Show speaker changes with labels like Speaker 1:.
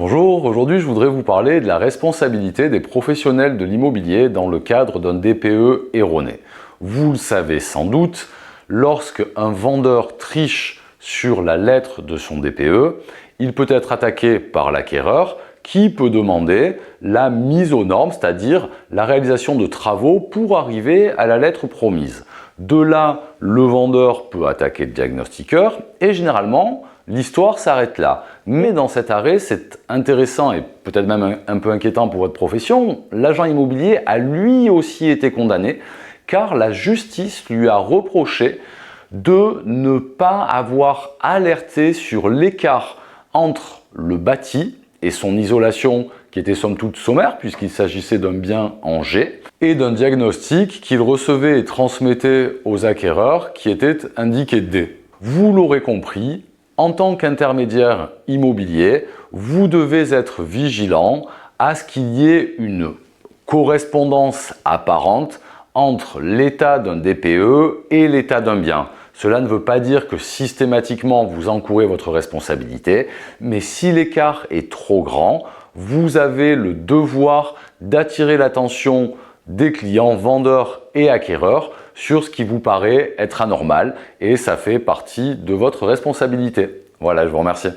Speaker 1: Bonjour, aujourd'hui je voudrais vous parler de la responsabilité des professionnels de l'immobilier dans le cadre d'un DPE erroné. Vous le savez sans doute, lorsque un vendeur triche sur la lettre de son DPE, il peut être attaqué par l'acquéreur qui peut demander la mise aux normes, c'est-à-dire la réalisation de travaux pour arriver à la lettre promise. De là, le vendeur peut attaquer le diagnostiqueur et généralement, l'histoire s'arrête là. Mais dans cet arrêt, c'est intéressant et peut-être même un peu inquiétant pour votre profession, l'agent immobilier a lui aussi été condamné car la justice lui a reproché de ne pas avoir alerté sur l'écart entre le bâti et son isolation qui était somme toute sommaire puisqu'il s'agissait d'un bien en G et d'un diagnostic qu'il recevait et transmettait aux acquéreurs qui était indiqué D. Vous l'aurez compris, en tant qu'intermédiaire immobilier, vous devez être vigilant à ce qu'il y ait une correspondance apparente entre l'état d'un DPE et l'état d'un bien. Cela ne veut pas dire que systématiquement vous encourez votre responsabilité, mais si l'écart est trop grand, vous avez le devoir d'attirer l'attention des clients, vendeurs et acquéreurs sur ce qui vous paraît être anormal et ça fait partie de votre responsabilité. Voilà, je vous remercie.